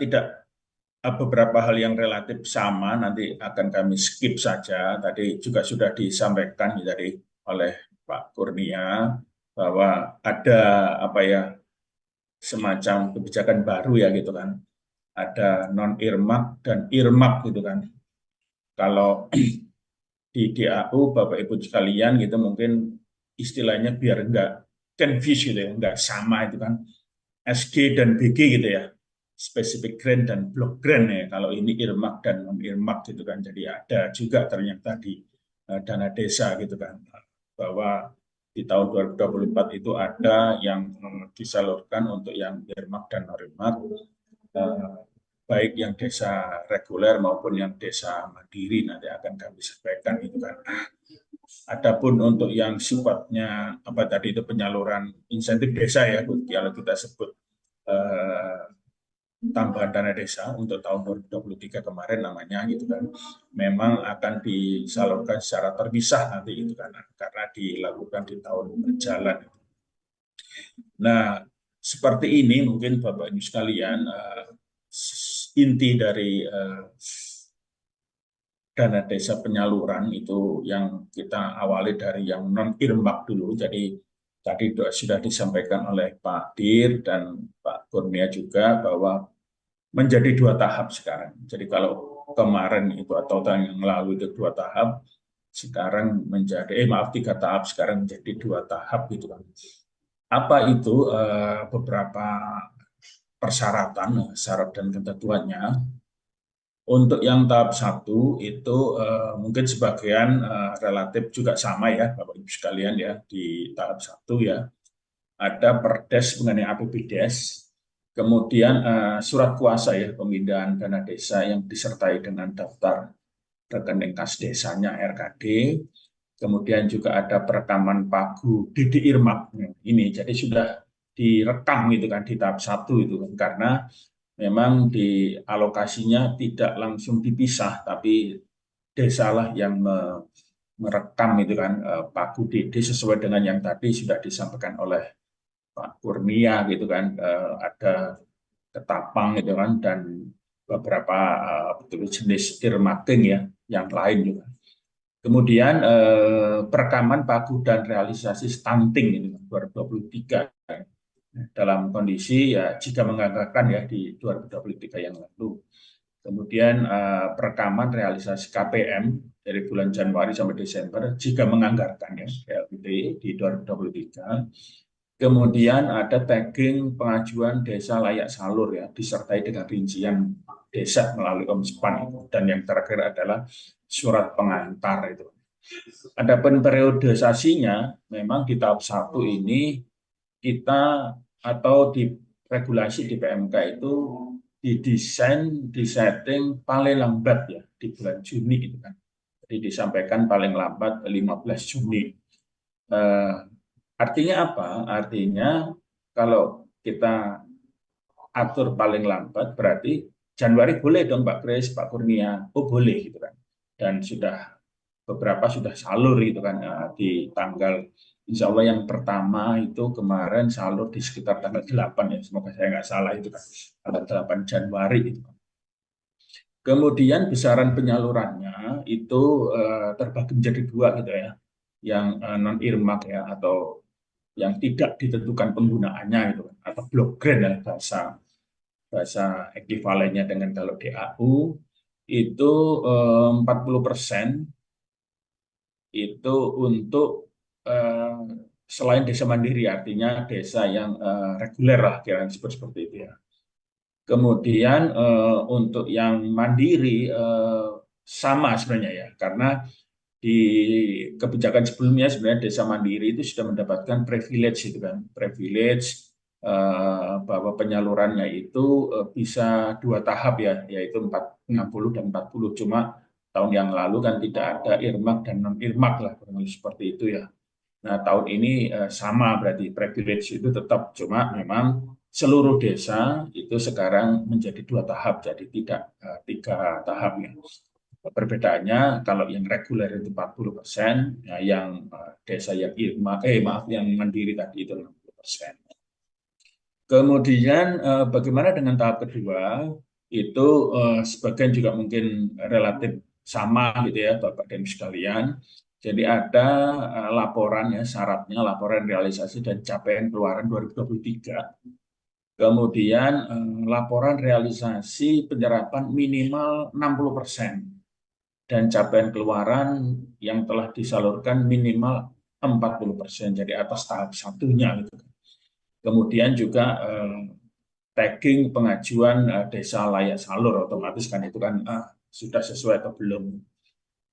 tidak beberapa hal yang relatif sama nanti akan kami skip saja. Tadi juga sudah disampaikan dari oleh Pak Kurnia bahwa ada apa ya semacam kebijakan baru ya gitu kan. Ada non earmark dan earmark gitu kan. Kalau di DAU Bapak Ibu sekalian gitu mungkin istilahnya biar enggak confuse gitu ya, enggak sama itu kan. SG dan BG gitu ya, specific grant dan block grant ya. Kalau ini earmark dan non earmark gitu kan. Jadi ada juga ternyata di dana desa gitu kan, bahwa di tahun 2024 itu ada yang disalurkan untuk yang earmark dan non earmark, baik yang desa reguler maupun yang desa mandiri nanti akan kami sampaikan gitu kan. Adapun untuk yang sifatnya apa tadi itu penyaluran insentif desa ya, kalau kita sebut eh, tambahan dana desa untuk tahun 2023 kemarin namanya gitu kan, memang akan disalurkan secara terpisah nanti itu kan, karena dilakukan di tahun berjalan. Nah, seperti ini mungkin Bapak Ibu sekalian inti dari dana desa penyaluran itu yang kita awali dari yang non earmark dulu. Jadi tadi sudah disampaikan oleh Pak Dir dan Pak Kurnia juga bahwa menjadi dua tahap sekarang. Jadi kalau kemarin itu atau tahun yang lalu itu dua tahap, sekarang menjadi maaf tiga tahap, sekarang menjadi dua tahap gitu kan. Apa itu beberapa persyaratan, syarat dan ketentuannya? Untuk yang tahap satu itu mungkin sebagian relatif juga sama ya Bapak Ibu sekalian ya, di tahap satu ya ada perdes mengenai APBDes, kemudian surat kuasa ya pemindahan dana desa yang disertai dengan daftar rekening kas desanya RKD, kemudian juga ada perekaman pagu DD Irmak ini, jadi sudah direkam gitu kan di tahap satu itu kan, karena memang di alokasinya tidak langsung dipisah, tapi desalah yang merekam itu kan pagu DD sesuai dengan yang tadi sudah disampaikan oleh Pak Kurnia gitu kan, ada ketapang gitu kan dan beberapa betul jenis earmarking ya yang lain juga. Kemudian perekaman pagu dan realisasi stunting ini 2023 dalam kondisi ya jika menganggarkan ya di 2023 yang lalu. Kemudian perekaman realisasi KPM dari bulan Januari sampai Desember jika menganggarkan ya LPD di 2023. Kemudian ada tagging pengajuan desa layak salur ya, disertai dengan rincian desa melalui Omspan itu. Dan yang terakhir adalah surat pengantar itu. Adapun periodisasinya, memang di tahap satu ini kita atau di regulasi di PMK itu didesain, disetting paling lambat ya di bulan Juni itu kan. Jadi disampaikan paling lambat 15 Juni. Artinya apa? Artinya kalau kita atur paling lambat berarti Januari boleh dong Pak Kris, Pak Kurnia, oh boleh gitu kan. Dan sudah beberapa sudah salur gitu kan di tanggal Insya Allah yang pertama itu kemarin salur di sekitar tanggal 8 ya, semoga saya nggak salah itu kan, tanggal 8 Januari itu. Kemudian besaran penyalurannya itu terbagi menjadi dua gitu ya, yang non earmark ya atau yang tidak ditentukan penggunaannya gitu kan, atau block grant ya bahasa bahasa ekivalennya dengan kalau DAU itu 40% itu untuk eh, selain desa mandiri, artinya desa yang reguler lah kira disebut seperti itu ya. Kemudian untuk yang mandiri sama sebenarnya ya, karena di kebijakan sebelumnya sebenarnya desa mandiri itu sudah mendapatkan privilege itu kan, privilege bahwa penyalurannya itu bisa dua tahap ya, yaitu 60 dan 40. Cuma tahun yang lalu kan tidak ada earmark dan non earmark lah kurang lebih seperti itu ya. Nah, tahun ini sama berarti privilege itu tetap, cuma memang seluruh desa itu sekarang menjadi dua tahap, jadi tidak tiga tahap ya. Perbedaannya kalau yang reguler itu 40%, ya yang desa yang maaf yang mandiri tadi itu 60%. Kemudian bagaimana dengan tahap kedua? Itu sebagian juga mungkin relatif sama gitu ya Bapak dan Ibu sekalian. Jadi ada laporan ya, syaratnya laporan realisasi dan capaian keluaran 2023. Kemudian laporan realisasi penyerapan minimal 60% dan capaian keluaran yang telah disalurkan minimal 40%. Jadi atas tahap satunya gitu. Kemudian juga tagging pengajuan desa layak salur, otomatis kan itu kan sudah sesuai atau belum.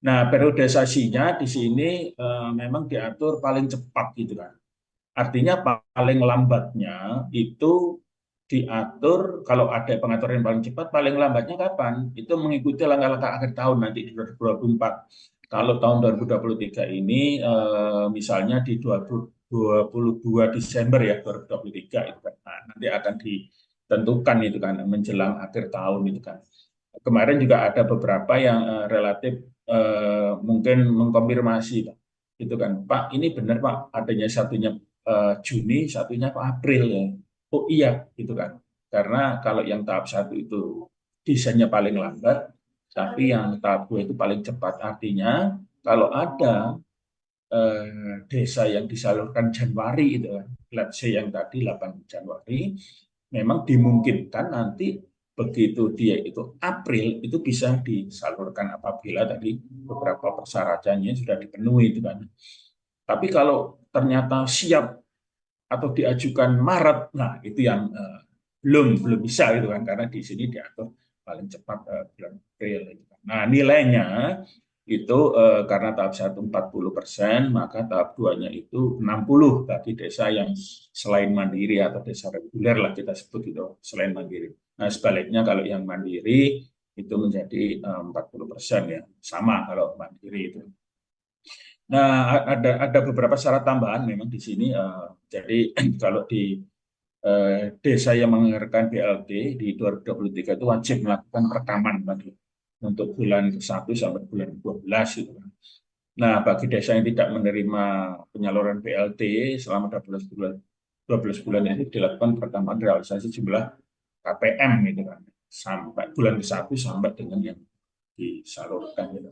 Nah, periodisasinya di sini memang diatur paling cepat gitu kan. Artinya paling lambatnya itu diatur kalau ada pengaturan yang paling cepat, paling lambatnya kapan? Itu mengikuti langkah-langkah akhir tahun nanti di 2024. Kalau tahun 2023 ini misalnya di 22 Desember ya 2023 itu kan. Nah, nanti akan ditentukan itu kan menjelang akhir tahun itu kan. Kemarin juga ada beberapa yang relatif mungkin mengkonfirmasi Pak. Itu kan, Pak ini benar Pak adanya satunya Juni, satunya Pak April ya. Oh iya, gitu kan. Karena kalau yang tahap satu itu desainnya paling lambat, tapi yang tahap dua itu paling cepat. Artinya kalau ada desa yang disalurkan Januari itu kan, let's say yang tadi 8 Januari, memang dimungkinkan nanti begitu dia itu April itu bisa disalurkan apabila tadi beberapa persyaratannya sudah dipenuhi itu kan. Tapi kalau ternyata siap atau diajukan Maret, nah itu yang belum bisa gitu kan karena di sini diatur paling cepat bulan April. Gitu kan. Nah nilainya itu karena tahap 1 40%, maka tahap 2-nya itu 60 bagi desa yang selain mandiri atau desa reguler lah kita sebut itu selain mandiri. Nah sebaliknya kalau yang mandiri itu menjadi 40% ya sama kalau mandiri itu. Nah, ada beberapa syarat tambahan memang di sini. Jadi kalau di desa yang menganggarkan BLT di 2023 itu wajib melakukan rekaman tadi untuk bulan ke-1 sampai bulan 12 itu kan. Nah, bagi desa yang tidak menerima penyaluran BLT selama 12 bulan ini dilakukan perekaman realisasi jumlah KPM gitu kan sampai bulan ke-1 sampai dengan yang disalurkan gitu.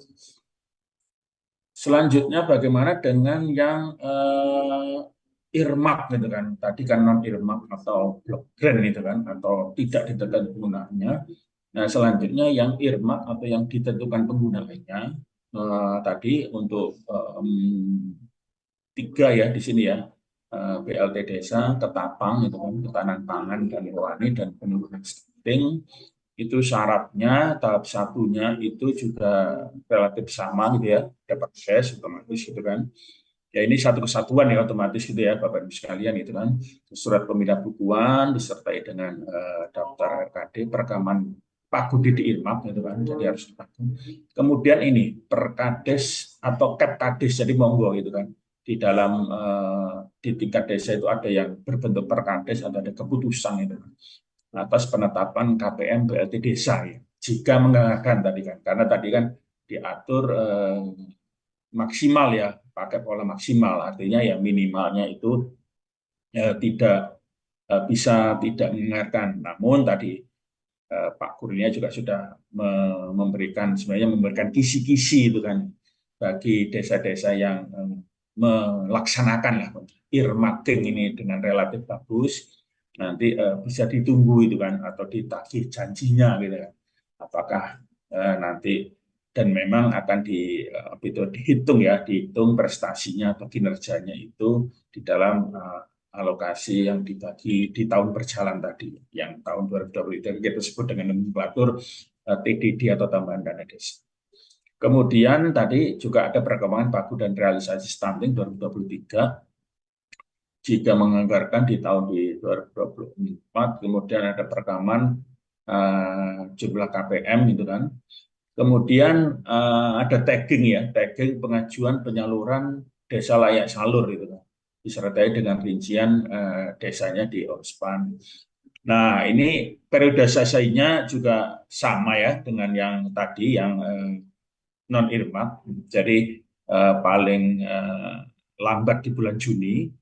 Selanjutnya bagaimana dengan yang earmark gitu kan. Tadi kan non earmark atau block grant gitu kan atau tidak ditentukan penggunaannya. Nah, selanjutnya yang earmark atau yang ditentukan penggunaannya tadi untuk 3 ya di sini ya. BLT desa, ketapang itu kan ketahanan pangan dan hewani dan penurunan stunting itu syaratnya tahap satunya itu juga relatif sama gitu ya dapat cash otomatis gitu kan ya ini satu kesatuan ya otomatis gitu ya Bapak Ibu sekalian itu kan surat pemindah bukuan disertai dengan daftar RKD perekaman Pakudi di Irmak gitu kan jadi harus dipakai kemudian ini perkades atau Kepkades jadi monggo gitu kan di dalam di tingkat desa itu ada yang berbentuk perkades atau ada keputusan itu kan atas penetapan KPM BLT desa ya. Jika menganggarkan tadi kan, karena tadi kan diatur maksimal ya, pakai pola maksimal, artinya ya minimalnya itu tidak bisa tidak menganggarkan. Namun tadi Pak Kurnia juga sudah memberikan sebenarnya memberikan kisi-kisi itu kan bagi desa-desa yang melaksanakan lah earmarking ini dengan relatif bagus nanti bisa ditunggu itu kan atau ditagih janjinya gitu kan apakah nanti dan memang akan dihitung ya dihitung prestasinya atau kinerjanya itu di dalam alokasi yang dibagi di tahun berjalan tadi, yang tahun 2023 kita sebut dengan nomenklatur TDD atau tambahan dana desa. Kemudian tadi juga ada perkembangan baku dan realisasi stunting 2023. Jika menganggarkan di tahun 2024, kemudian ada perekaman jumlah KPM gitu kan. Kemudian ada tagging ya, tagging pengajuan penyaluran desa layak salur gitu kan disertai dengan rincian desanya di OSPAN. Nah, ini periodisasinya juga sama ya dengan yang tadi yang non earmark. Jadi paling lambat di bulan Juni,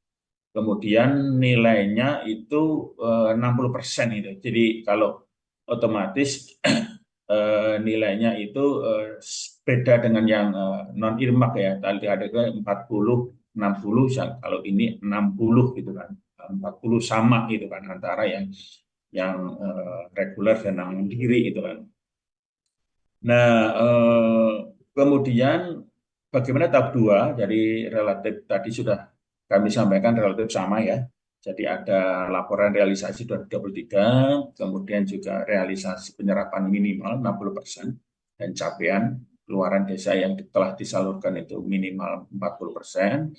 kemudian nilainya itu 60% itu. Jadi kalau otomatis nilainya itu beda dengan yang non irmak ya. Tadi ada 40, 60, kalau ini 60 gitu kan. 40 sama gitu kan antara yang reguler dan yang mandiri itu kan. Nah, kemudian bagaimana tahap 2? Jadi relatif tadi sudah kami sampaikan relatif sama ya. Jadi ada laporan realisasi 2023, kemudian juga realisasi penyerapan minimal 60%, dan capaian keluaran desa yang telah disalurkan itu minimal 40%.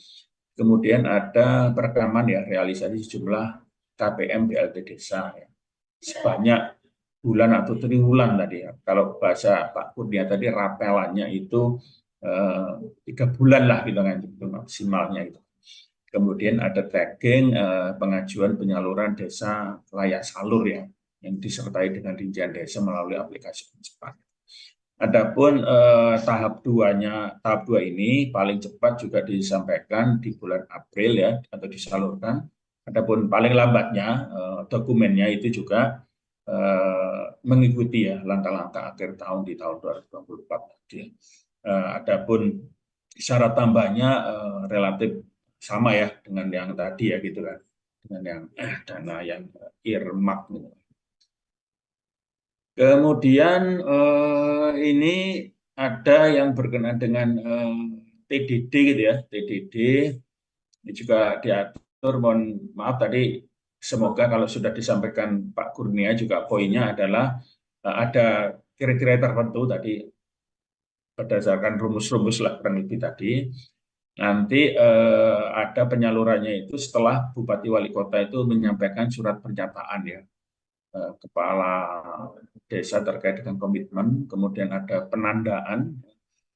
Kemudian ada perekaman ya, realisasi sejumlah KPM BLT desa ya, sebanyak bulan atau triwulan tadi ya. Kalau bahasa Pak Kurnia tadi rapelannya itu 3 bulan lah gitu kan, itu maksimalnya itu. Kemudian ada tagging pengajuan penyaluran desa layak salur ya, yang disertai dengan rincian desa melalui aplikasi cepat. Adapun tahap 2 ini paling cepat juga disampaikan di bulan April ya, atau disalurkan. Adapun paling lambatnya dokumennya itu juga mengikuti ya langkah-langkah akhir tahun di tahun 2024 tadi. Adapun syarat tambahnya relatif sama ya dengan yang tadi ya gitu kan, dengan yang dana yang earmark gitu. Kemudian ini ada yang berkenaan dengan TDD gitu ya, TDD ini juga diatur. Mohon maaf tadi, semoga kalau sudah disampaikan Pak Kurnia juga poinnya adalah ada kriteria tertentu tadi berdasarkan rumus-rumus lah kurang lebih tadi. Nanti ada penyalurannya itu setelah Bupati Wali Kota itu menyampaikan surat pernyataan ya, kepala desa terkait dengan komitmen, kemudian ada penandaan,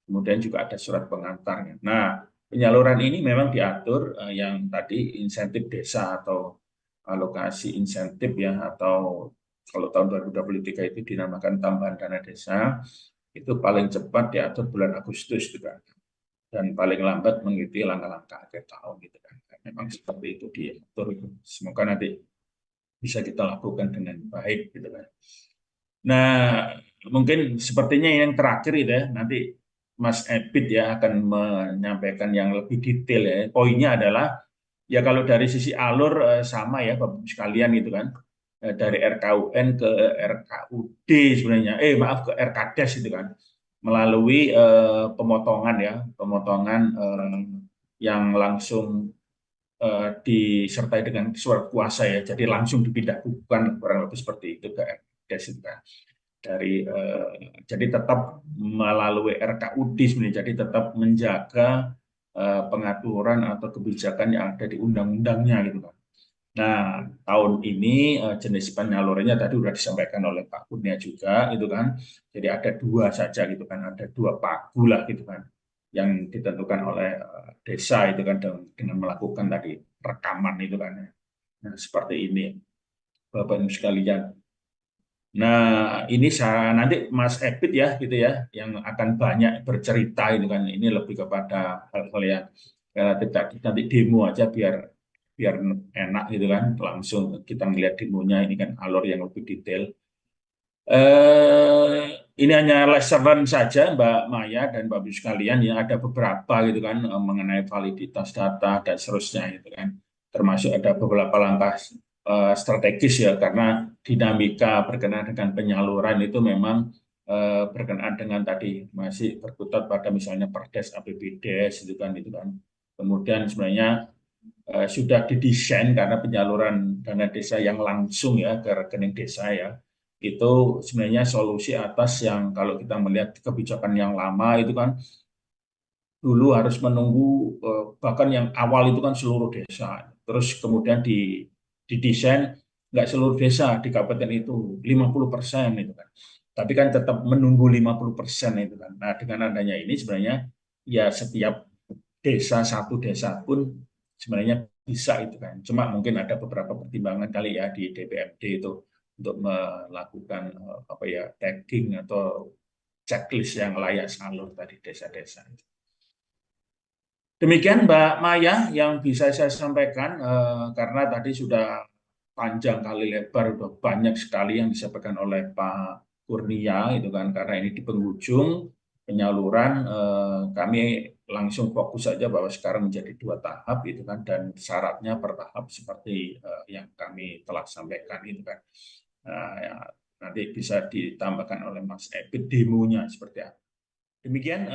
kemudian juga ada surat pengantarnya. Nah, penyaluran ini memang diatur yang tadi insentif desa atau alokasi insentif ya, atau kalau tahun 2023 itu dinamakan tambahan dana desa, itu paling cepat diatur bulan Agustus juga, dan paling lambat mengikuti langkah-langkah akhir tahun gitu kan. Memang seperti itu diatur. Semoga nanti bisa kita lakukan dengan baik gitu kan. Nah, mungkin sepertinya yang terakhir itu ya, nanti Mas Epit ya akan menyampaikan yang lebih detail ya. Poinnya adalah ya kalau dari sisi alur sama ya Bapak sekalian gitu kan. Dari RKUN ke RKUD sebenarnya, maaf, ke RKDes itu kan, melalui pemotongan ya, pemotongan yang langsung disertai dengan surat kuasa ya, jadi langsung dipindah bukan kurang lebih seperti itu ke RKDes itu kan. Jadi tetap melalui RKUD sebenarnya, jadi tetap menjaga pengaturan atau kebijakan yang ada di undang-undangnya gitu kan. Nah, tahun ini jenis penyalurannya tadi sudah disampaikan oleh Pak Kurnia juga itu kan. Jadi ada 2 saja gitu kan, ada 2 pagu lah gitu kan, yang ditentukan oleh desa itu kan, dengan melakukan tadi rekaman itu kan. Nah, seperti ini Bapak Ibu sekalian. Nah, ini nanti Mas Epit ya gitu ya yang akan banyak bercerita itu kan. Ini lebih kepada hal-hal yang relatif tadi, nanti demo aja biar biar enak gitu kan, langsung kita melihat demonya, ini kan alur yang lebih detail. Eh, ini hanya lesson learn saja Mbak Maya dan Mbak Ibu sekalian ya, ada beberapa gitu kan mengenai validitas data dan seterusnya gitu kan. Termasuk ada beberapa langkah strategis ya, karena dinamika berkenaan dengan penyaluran itu memang berkenaan dengan tadi masih berkutat pada misalnya Perdes APBDes itu kan. Kemudian sebenarnya sudah didesain karena penyaluran dana desa yang langsung ya ke rekening desa ya, itu sebenarnya solusi atas yang kalau kita melihat kebijakan yang lama itu kan dulu harus menunggu, bahkan yang awal itu kan seluruh desa, terus kemudian didesain nggak seluruh desa di kabupaten itu 50% itu kan, tapi kan tetap menunggu 50% itu kan. Nah, dengan adanya ini sebenarnya ya setiap desa, satu desa pun sebenarnya bisa itu kan, cuma mungkin ada beberapa pertimbangan kali ya di DPRD itu untuk melakukan apa ya, tagging atau checklist yang layak salur tadi desa-desa. Demikian Mbak Maya yang bisa saya sampaikan, karena tadi sudah panjang kali lebar, sudah banyak sekali yang disampaikan oleh Pak Kurnia itu kan, karena ini di penghujung penyaluran, kami langsung fokus saja bahwa sekarang menjadi 2 tahap itu kan, dan syaratnya per tahap seperti yang kami telah sampaikan itu kan. Ya, nanti bisa ditambahkan oleh Mas Epit demonya seperti apa. Demikian